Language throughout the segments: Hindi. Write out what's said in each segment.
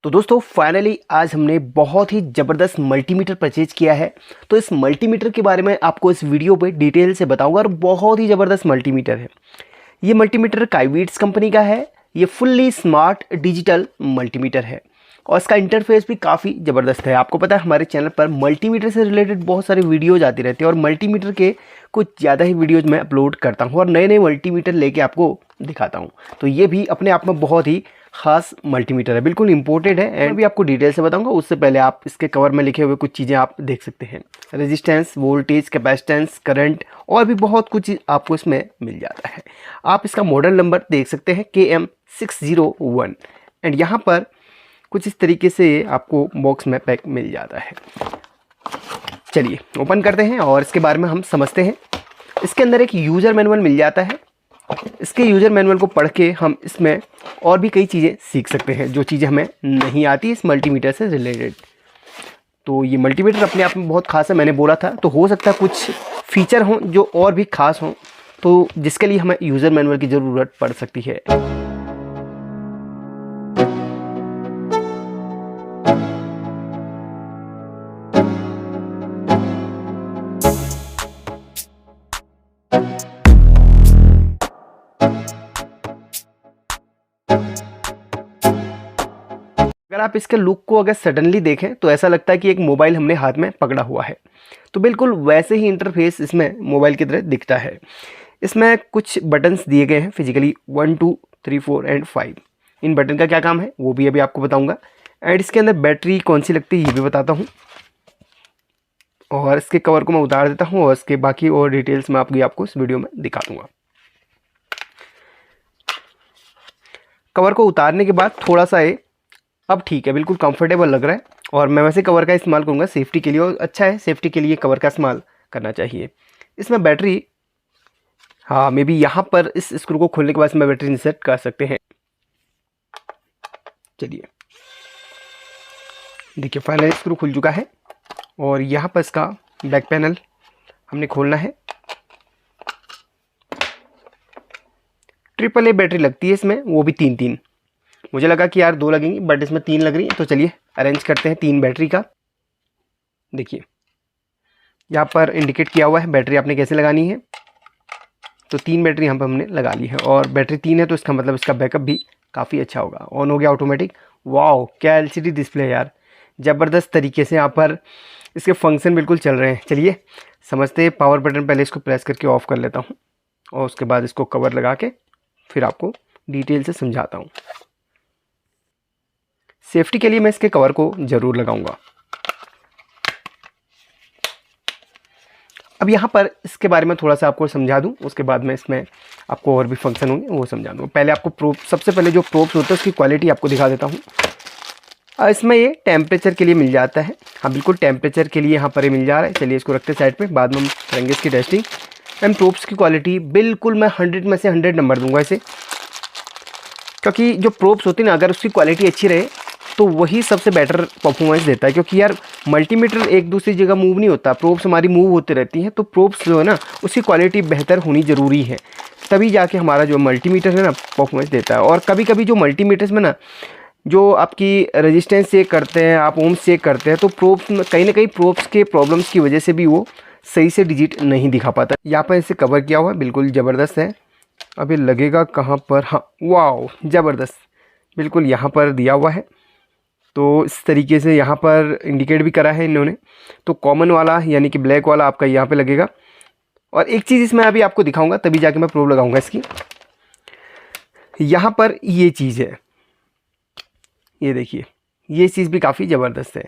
तो दोस्तों फाइनली आज हमने बहुत ही ज़बरदस्त मल्टीमीटर परचेज किया है। तो इस मल्टीमीटर के बारे में आपको इस वीडियो पे डिटेल से बताऊंगा और बहुत ही ज़बरदस्त मल्टीमीटर है। ये मल्टीमीटर काइवीट्स कंपनी का है। ये फुल्ली स्मार्ट डिजिटल मल्टीमीटर है और इसका इंटरफेस भी काफ़ी ज़बरदस्त है। आपको पता है हमारे चैनल पर मल्टीमीटर से रिलेटेड बहुत सारे वीडियोज आती रहती हैं और मल्टीमीटर के कुछ ज़्यादा ही वीडियोज मैं अपलोड करता हूँ और नए नए मल्टीमीटर लेके आपको दिखाता हूँ। तो ये भी अपने आप में बहुत ही खास मल्टीमीटर है, बिल्कुल इंपोर्टेड है एंड भी आपको डिटेल से बताऊंगा। उससे पहले आप इसके कवर में लिखे हुए कुछ चीज़ें आप देख सकते हैं। रेजिस्टेंस, वोल्टेज, कैपेसिटेंस, करंट और भी बहुत कुछ आपको इसमें मिल जाता है। आप इसका मॉडल नंबर देख सकते हैं KM601 एंड यहाँ पर कुछ इस तरीके से आपको बॉक्स में पैक मिल जाता है। चलिए ओपन करते हैं और इसके बारे में हम समझते हैं। इसके अंदर एक यूज़र मैनुअल मिल जाता है। इसके यूज़र मैनुअल को पढ़ के हम इसमें और भी कई चीज़ें सीख सकते हैं जो चीज़ें हमें नहीं आती इस मल्टीमीटर से रिलेटेड। तो ये मल्टीमीटर अपने आप में बहुत खास है, मैंने बोला था। तो हो सकता है कुछ फीचर हों जो और भी खास हों, तो जिसके लिए हमें यूज़र मैनुअल की ज़रूरत पड़ सकती है। अगर आप इसके लुक को अगर सडनली देखें तो ऐसा लगता है कि एक मोबाइल हमने हाथ में पकड़ा हुआ है। तो बिल्कुल वैसे ही इंटरफेस इसमें मोबाइल की तरह दिखता है। इसमें कुछ बटन्स दिए गए हैं फिजिकली 1 2 3 4 एंड 5। इन बटन का क्या काम है वो भी अभी आपको बताऊंगा एंड इसके अंदर बैटरी कौन सी लगती है ये भी बताता हूँ। और इसके कवर को मैं उतार देता हूँ और इसके बाकी और डिटेल्स मैं आपको इस वीडियो में दिखा दूँगा। कवर को उतारने के बाद थोड़ा सा अब ठीक है, बिल्कुल कंफर्टेबल लग रहा है और मैं वैसे कवर का इस्तेमाल करूँगा सेफ्टी के लिए और अच्छा है, सेफ्टी के लिए कवर का इस्तेमाल करना चाहिए। इसमें बैटरी मे बी यहाँ पर इस स्क्रू को खोलने के बाद इसमें बैटरी इंसर्ट कर सकते हैं। चलिए देखिए फाइनल स्क्रू खुल चुका है और यहाँ पर इसका बैक पैनल हमने खोलना है। AAA बैटरी लगती है इसमें, वो भी 3-3। मुझे लगा कि यार 2 लगेंगी बट इसमें 3 लग रही है। तो चलिए अरेंज करते हैं 3 बैटरी का। देखिए यहाँ पर इंडिकेट किया हुआ है बैटरी आपने कैसे लगानी है। तो 3 बैटरी यहाँ पर हमने लगा ली है और बैटरी 3 है तो इसका मतलब इसका बैकअप भी काफ़ी अच्छा होगा। ऑन हो गया ऑटोमेटिक। वाओ क्या LCD डिस्प्ले यार, ज़बरदस्त तरीके से यहाँ पर इसके फंक्शन बिल्कुल चल रहे हैं। चलिए समझते हैं। पावर बटन पहले इसको प्रेस करके ऑफ़ कर लेता हूँ और उसके बाद इसको कवर लगा के फिर आपको डिटेल से समझाता हूँ। सेफ्टी के लिए मैं इसके कवर को ज़रूर लगाऊंगा। अब यहाँ पर इसके बारे में थोड़ा सा आपको समझा दूँ, उसके बाद में इसमें आपको और भी फंक्शन होंगे वो समझा दूँ। पहले आपको प्रोब, सबसे पहले जो प्रोब्स होता है उसकी क्वालिटी आपको दिखा देता हूँ। इसमें ये टेम्परेचर के लिए मिल जाता है। हाँ बिल्कुल टेम्परेचर के लिए यहाँ पर ये मिल जा रहा है। चलिए इसको रखते साइड पे, बाद में हम करेंगे इसकी टेस्टिंग। एंड प्रोब्स की क्वालिटी बिल्कुल मैं 100 में से 100 नंबर दूँगा इसे, क्योंकि जो प्रोब्स होती है ना अगर उसकी क्वालिटी अच्छी रहे तो वही सबसे बेटर परफॉर्मेंस देता है। क्योंकि यार मल्टीमीटर एक दूसरी जगह मूव नहीं होता, प्रोब्स हमारी मूव होती रहती हैं। तो प्रोब्स जो है ना उसकी क्वालिटी बेहतर होनी ज़रूरी है, तभी जाके हमारा जो मल्टीमीटर है ना परफॉर्मेंस देता है। और कभी कभी जो मल्टीमीटर्स में ना जो आपकी रेजिस्टेंस चेक करते हैं, आप ओम्स चेक करते हैं, तो प्रोब्स में कहीं ना कहीं प्रोब्स के प्रॉब्लम्स की वजह से भी वो सही से डिजिट नहीं दिखा पाता। यहाँ पर इसे कवर किया हुआ है, बिल्कुल ज़बरदस्त है। अब ये लगेगा कहाँ पर, हाँ वाओ ज़बरदस्त, बिल्कुल यहाँ पर दिया हुआ है। तो इस तरीके से यहाँ पर इंडिकेट भी करा है इन्होंने। तो कॉमन वाला यानी कि ब्लैक वाला आपका यहाँ पे लगेगा। और एक चीज़ इसमें अभी आपको दिखाऊंगा तभी जाके मैं प्रोब लगाऊंगा इसकी। यहाँ पर ये चीज़ है, ये देखिए ये चीज़ भी काफ़ी ज़बरदस्त है।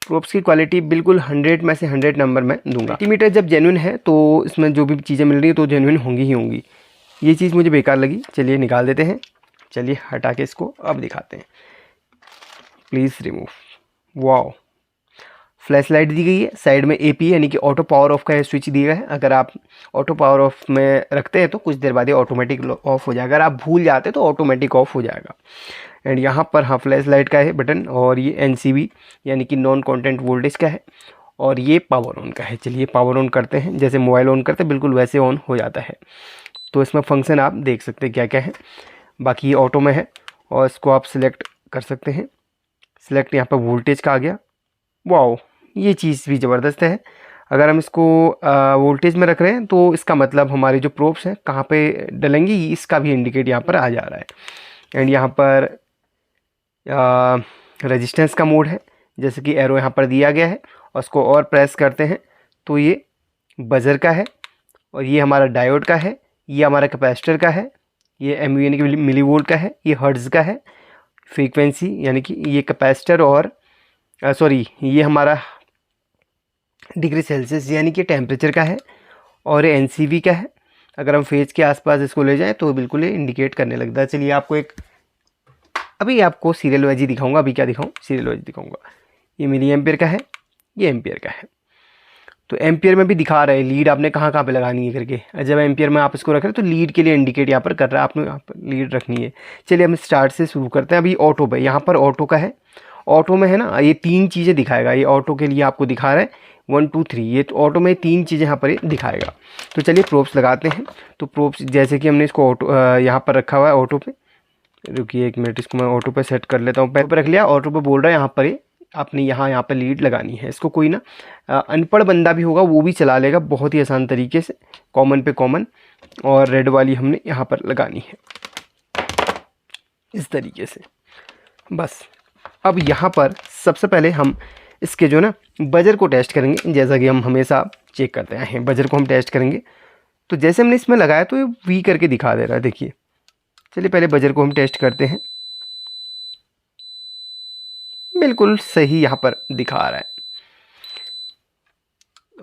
प्रोब्स की क्वालिटी बिल्कुल 100 में से 100 नंबर मैं दूंगा। मल्टीमीटर जब जेन्युइन है तो इसमें जो भी चीज़ें मिल रही हैं तो जेन्युइन होंगी ही होंगी। ये चीज़ मुझे बेकार लगी, चलिए निकाल देते हैं। चलिए हटा के इसको अब दिखाते हैं। Please remove. Wow flash light दी गई है, साइड में AP यानी कि ऑटो पावर ऑफ का स्विच दिया है। अगर आप ऑटो पावर ऑफ में रखते हैं तो कुछ देर बाद ये ऑटोमेटिक ऑफ हो जाएगा, अगर आप भूल जाते तो ऑटोमेटिक ऑफ हो जाएगा। एंड यहाँ पर हाँ फ्लैश लाइट का है बटन और ये NCV यानी कि नॉन कॉन्टेंट वोल्टेज का है और ये पावर ऑन का है। चलिए पावर ऑन करते हैं, जैसे मोबाइल ऑन करते हैं बिल्कुल वैसे ऑन हो जाता है। तो इसमें फंक्शन आप देख सकते हैं क्या क्या है। बाकी ये ऑटो में है और इसको आप सिलेक्ट कर सकते हैं सिलेक्ट यहाँ पर वोल्टेज का आ गया। वाओ, ये चीज़ भी ज़बरदस्त है। अगर हम इसको वोल्टेज में रख रहे हैं तो इसका मतलब हमारे जो प्रोब्स हैं कहाँ पे डलेंगी इसका भी इंडिकेट यहाँ पर आ जा रहा है। एंड यहाँ पर रेजिस्टेंस का मोड है, जैसे कि एरो यहाँ पर दिया गया है, और उसको और प्रेस करते हैं तो ये बजर का है, और ये हमारा डायोड का है, ये हमारा कैपेसिटर का है, ये एम यानी कि मिली वोल्ट का है, ये हर्ट्ज़ का है, फ्रीक्वेंसी यानी कि ये कैपेसिटर, और सॉरी ये हमारा डिग्री सेल्सियस यानी कि टेम्परेचर का है, और ये एनसीवी का है। अगर हम फेज के आसपास इसको ले जाएं तो बिल्कुल ये इंडिकेट करने लगता है। चलिए आपको अभी आपको सीरियल वाइज ही दिखाऊंगा। अभी क्या दिखाऊं, सीरियल वाइज दिखाऊंगा। ये मिली एम्पियर का है, ये एम्पियर का है। तो एम्पियर में भी दिखा रहा है लीड आपने कहाँ कहाँ पे लगानी है करके। जब एम्पियर में आप इसको रख रहे हैं तो लीड के लिए इंडिकेट यहाँ पर कर रहा है, आपने यहाँ पर लीड रखनी है। चलिए हम स्टार्ट से शुरू करते हैं। अभी ऑटो पे, यहाँ पर ऑटो का है। ऑटो में है ना, ये 3 चीज़ें दिखाएगा। ये ऑटो के लिए आपको दिखा रहा है 1 2 3, ये तो ऑटो में 3 चीज़ें यहाँ पर दिखाएगा। तो चलिए प्रोब्स लगाते हैं। तो प्रोब्स जैसे कि हमने इसको ऑटो यहाँ पर रखा हुआ है ऑटो पे। रुकिए 1 मिनट, इसको मैं ऑटो पे सेट कर लेता हूँ। पहले पर रख लिया, ऑटो पे बोल रहा है यहाँ पर आपने यहाँ पर लीड लगानी है। इसको कोई ना अनपढ़ बंदा भी होगा वो भी चला लेगा बहुत ही आसान तरीके से, कॉमन पे कॉमन। और रेड वाली हमने यहाँ पर लगानी है इस तरीके से, बस। अब यहाँ पर सबसे पहले हम इसके जो ना बजर को टेस्ट करेंगे, जैसा कि हम हमेशा चेक करते हैं। बजर को हम टेस्ट करेंगे। तो जैसे हमने इसमें लगाया तो ये वी करके दिखा दे रहा है, देखिए। चलिए पहले बजर को हम टेस्ट करते हैं। बिल्कुल सही यहाँ पर दिखा रहा है।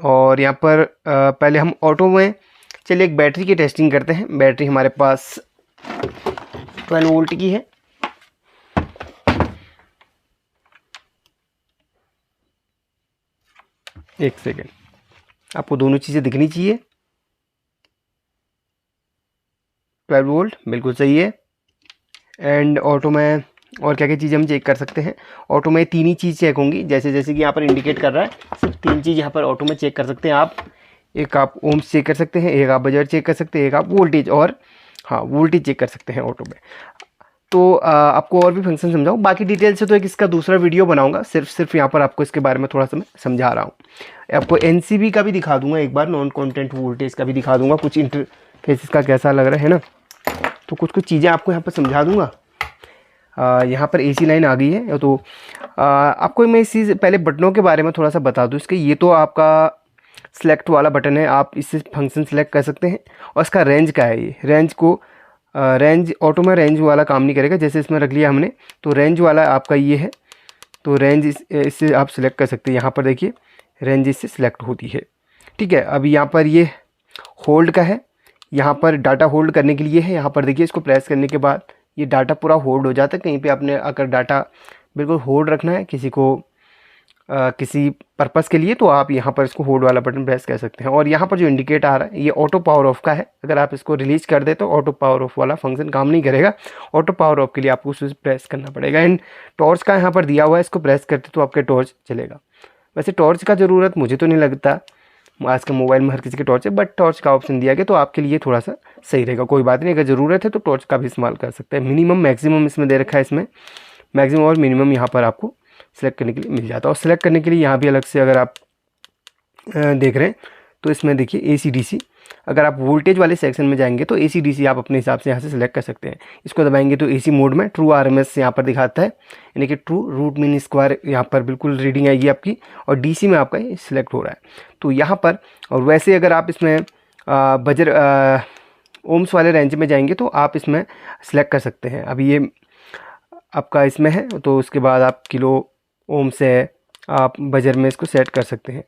और यहाँ पर पहले हम ऑटो में, चलिए एक बैटरी की टेस्टिंग करते हैं। बैटरी हमारे पास 12 वोल्ट की है। एक सेकेंड, आपको दोनों चीज़ें दिखनी चाहिए। 12 वोल्ट बिल्कुल सही है। एंड ऑटो में और क्या क्या चीज़ें हम चेक कर सकते हैं। ऑटो में 3 ही चीज़ चेक होंगी, जैसे जैसे कि यहाँ पर इंडिकेट कर रहा है। सिर्फ 3 चीज़ यहाँ पर ऑटो में चेक कर सकते हैं आप। एक आप ओम्स चेक कर सकते हैं, एक आप बजट चेक कर सकते हैं, एक आप वोल्टेज, और हाँ वोल्टेज चेक कर सकते हैं ऑटो में। तो आपको और भी फंक्शन समझाऊँ, बाकी डिटेल से तो एक इसका दूसरा वीडियो बनाऊंगा। सिर्फ यहाँ पर आपको इसके बारे में थोड़ा सा मैं समझा रहा हूँ। आपको एनसीबी का भी दिखा दूंगा एक बार, नॉन कॉन्टेंट वोल्टेज का भी दिखा दूंगा, कुछ इंटरफेस इसका कैसा लग रहा है ना। तो कुछ चीज़ें आपको यहाँ पर समझा दूंगा। यहाँ पर एसी लाइन आ गई है। तो आपको मैं इस चीज़ पहले बटनों के बारे में थोड़ा सा बता दूँ इसके। ये तो आपका सिलेक्ट वाला बटन है, आप इससे फंक्शन सेलेक्ट कर सकते हैं। और इसका रेंज का है, ये रेंज को रेंज ऑटो में रेंज वाला काम नहीं करेगा। जैसे इसमें रख लिया हमने तो रेंज वाला आपका ये है, तो रेंज इससे आप सिलेक्ट कर सकते हैं। यहाँ पर देखिए रेंज इससे सिलेक्ट होती है, ठीक है। अभी यहाँ पर ये होल्ड का है, यहाँ पर डाटा होल्ड करने के लिए है। यहाँ पर देखिए इसको प्रेस करने के बाद ये डाटा पूरा होल्ड हो जाता है। कहीं पे आपने अगर डाटा बिल्कुल होल्ड रखना है किसी को किसी पर्पस के लिए, तो आप यहाँ पर इसको होल्ड वाला बटन प्रेस कर सकते हैं। और यहाँ पर जो इंडिकेट आ रहा है ये ऑटो पावर ऑफ का है। अगर आप इसको रिलीज कर दे तो ऑटो पावर ऑफ वाला फंक्शन काम नहीं करेगा। ऑटो पावर ऑफ के लिए आपको उसे प्रेस करना पड़ेगा। एंड टॉर्च का यहाँ पर दिया हुआ है, इसको प्रेस करते तो आपके टॉर्च चलेगा। वैसे टॉर्च का ज़रूरत मुझे तो नहीं लगता, आज के मोबाइल में हर किसी के टॉर्च है, बट टॉर्च का ऑप्शन दिया गया तो आपके लिए थोड़ा सा सही रहेगा। कोई बात नहीं, अगर ज़रूरत है तो टॉर्च का भी इस्तेमाल कर सकते हैं। मिनिमम मैक्सिमम इसमें दे रखा है, इसमें मैक्सिमम और मिनिमम यहाँ पर आपको सेलेक्ट करने के लिए मिल जाता है। और सेलेक्ट करने के लिए यहाँ भी अलग से अगर आप देख रहे हैं तो इसमें देखिए AC/DC। अगर आप वोल्टेज वाले सेक्शन में जाएंगे तो AC/DC आप अपने हिसाब से यहाँ से सिलेक्ट कर सकते हैं। इसको दबाएंगे तो AC मोड में ट्रू RMS यहाँ पर दिखाता है, यानी कि ट्रू रूट मीन स्क्वायर यहाँ पर बिल्कुल रीडिंग आएगी आपकी। और DC में आपका ये सिलेक्ट हो रहा है तो यहाँ पर। और वैसे अगर आप इसमें बजर ओम्स वाले रेंज में जाएंगे तो आप इसमें सेलेक्ट कर सकते हैं। अभी ये आपका इसमें है तो उसके बाद आप किलो ओम से आप बजर में इसको सेट कर सकते हैं।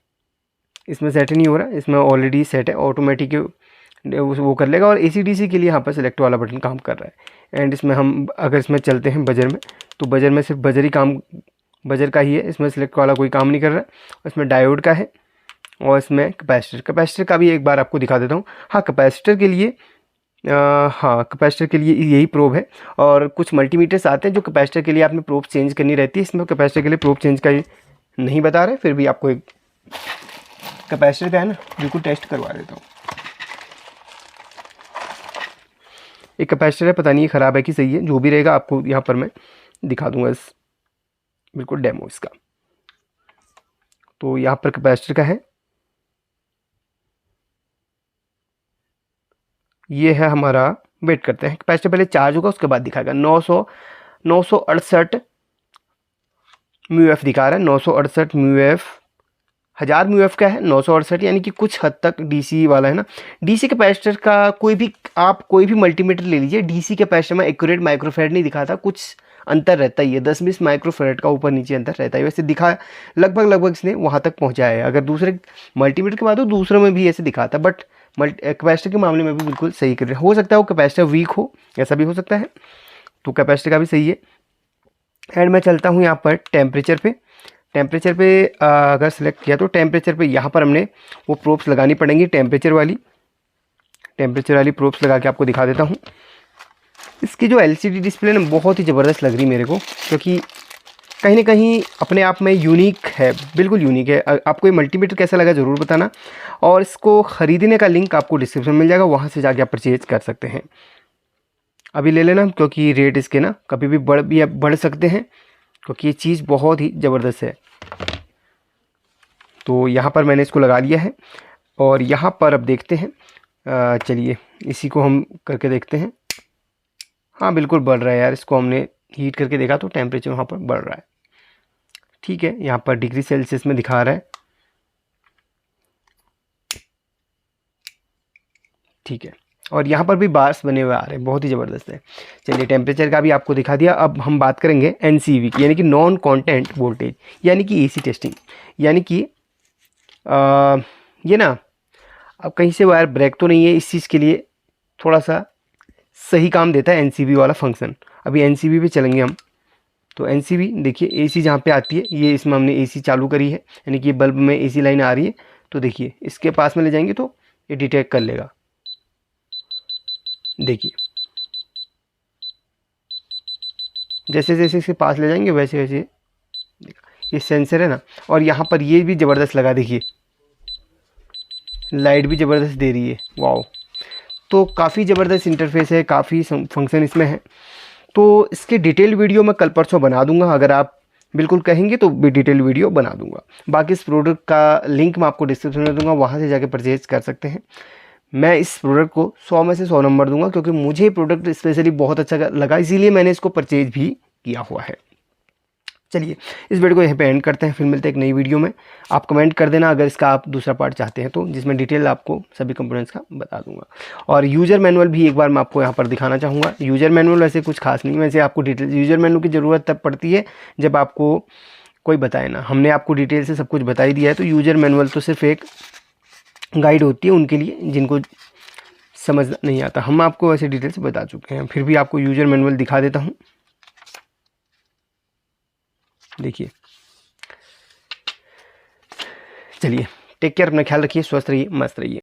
इसमें सेट नहीं हो रहा, इसमें ऑलरेडी सेट है, ऑटोमेटिक वो कर लेगा। और AC/DC के लिए यहाँ पर सेलेक्ट वाला बटन काम कर रहा है। एंड इसमें हम अगर इसमें चलते हैं बजर में तो बजर में सिर्फ बजर ही काम, बजर का ही है, इसमें सेलेक्ट वाला कोई काम नहीं कर रहा है। इसमें डायोड का है और इसमें कैपेसिटर का भी एक बार आपको दिखा देता हूँ। हाँ कैपेसिटर के लिए कैपेसिटर के लिए यही प्रोब है। और कुछ मल्टीमीटर्स आते हैं जो कैपेसिटर के लिए आपने प्रोब चेंज करनी रहती है। इसमें कैपेसिटर के लिए प्रोब चेंज का नहीं बता रहे, फिर भी आपको एक कैपेसिटर का है ना बिल्कुल टेस्ट करवा देता हूँ। एक कैपेसिटर है, पता नहीं ख़राब है कि सही है, जो भी रहेगा आपको यहाँ पर मैं दिखा दूँगा इस बिल्कुल डेमो इसका। तो यहाँ पर कैपेसिटर का है, ये है हमारा, वेट करते हैं, कैपेसिटर पहले चार्ज होगा उसके बाद दिखाएगा। 968 म्यू एफ दिखा रहा है, 968 म्यू एफ, 1000 म्यू एफ का है 968, यानी कि कुछ हद तक डीसी वाला है ना। डीसी कैपेसिटर का कोई भी, आप कोई भी मल्टीमीटर ले लीजिए, डीसी कैपेसिटर में एक्यूरेट माइक्रोफेरेड नहीं दिखाता, कुछ अंतर रहता ही है, 10-20 माइक्रोफेरेड का ऊपर नीचे अंतर रहता है। वैसे दिखा लगभग इसने वहाँ तक पहुँचाया है। अगर दूसरे मल्टीमीटर के बाद हो दूसरों में भी ऐसे दिखाता, बट कैपेसिटर के मामले में भी बिल्कुल सही कर रहे हैं। हो सकता है वो कैपेसिटर वीक हो, ऐसा भी हो सकता है, तो कैपेसिटर का भी सही है। एंड मैं चलता हूँ यहाँ पर टेम्परेचर पे अगर सेलेक्ट किया तो टेम्परेचर पे यहाँ पर हमने वो प्रोब्स लगानी पड़ेंगी, टेम्परेचर वाली प्रोब्स लगा के आपको दिखा देता हूँ। इसकी जो एलसीडी डिस्प्ले ना बहुत ही ज़बरदस्त लग रही मेरे को, क्योंकि कहीं ना कहीं अपने आप में यूनिक है, बिल्कुल यूनिक है। आपको ये मल्टीमीटर कैसा लगा ज़रूर बताना, और इसको ख़रीदने का लिंक आपको डिस्क्रिप्शन में मिल जाएगा, वहाँ से जाके आप परचेज कर सकते हैं। अभी ले लेना, क्योंकि रेट इसके ना कभी भी बढ़ सकते हैं, क्योंकि ये चीज़ बहुत ही ज़बरदस्त है। तो यहाँ पर मैंने इसको लगा लिया है, और यहाँ पर अब देखते हैं, चलिए इसी को हम करके देखते हैं। हाँ बिल्कुल बढ़ रहा है यार, इसको हमने हीट करके देखा तो टेम्परेचर वहाँ पर बढ़ रहा है। ठीक है, यहाँ पर डिग्री सेल्सियस में दिखा रहा है। ठीक है, और यहाँ पर भी बार्स बने हुए आ रहे हैं, बहुत ही ज़बरदस्त है। चलिए टेम्परेचर का भी आपको दिखा दिया। अब हम बात करेंगे एनसीवी की, यानी कि नॉन कॉन्टेंट वोल्टेज, यानी कि एसी टेस्टिंग। यानी कि ये ना, अब कहीं से वायर ब्रेक तो नहीं है, इस चीज़ के लिए थोड़ा सा सही काम देता है एनसीवी वाला फंक्शन। अभी एनसीवी पे चलेंगे हम। तो एनसीवी देखिए, एसी जहाँ पे आती है, ये इसमें हमने एसी चालू करी है, यानी कि बल्ब में एसी लाइन आ रही है। तो देखिए इसके पास में ले जाएंगे तो ये डिटेक्ट कर लेगा। देखिए जैसे जैसे इसके पास ले जाएंगे वैसे वैसे ये सेंसर है ना। और यहाँ पर ये भी ज़बरदस्त लगा, देखिए लाइट भी ज़बरदस्त दे रही है, वाओ। तो काफ़ी ज़बरदस्त इंटरफेस है, काफ़ी फंक्शन इसमें है। तो इसके डिटेल वीडियो मैं कल परसों बना दूंगा, अगर आप बिल्कुल कहेंगे तो भी डिटेल वीडियो बना दूंगा। बाकी इस प्रोडक्ट का लिंक मैं आपको डिस्क्रिप्शन में दूंगा, वहाँ से जाके परचेज कर सकते हैं। मैं इस प्रोडक्ट को 100 में से 100 नंबर दूंगा, क्योंकि मुझे प्रोडक्ट स्पेशली बहुत अच्छा लगा, इसीलिए मैंने इसको परचेज भी किया हुआ है। चलिए इस वीडियो को यहाँ पे एंड करते हैं, फिर मिलते हैं एक नई वीडियो में। आप कमेंट कर देना अगर इसका आप दूसरा पार्ट चाहते हैं तो, जिसमें डिटेल आपको सभी कंपोनेंट्स का बता दूंगा। और यूज़र मैनुअल भी एक बार मैं आपको यहाँ पर दिखाना चाहूँगा। यूज़र मैनुअल वैसे कुछ खास नहीं, वैसे आपको डिटेल यूज़र मैनुअल की ज़रूरत तब पड़ती है जब आपको कोई बताए ना। हमने आपको डिटेल से सब कुछ बता ही दिया है, तो यूज़र मैनुअल तो सिर्फ एक गाइड होती है उनके लिए जिनको समझ नहीं आता। हम आपको वैसे डिटेल से बता चुके हैं, फिर भी आपको यूज़र मैनुअल दिखा देता हूँ। देखिए, चलिए टेक केयर, अपना ख्याल रखिए, स्वस्थ रहिए, मस्त रहिए।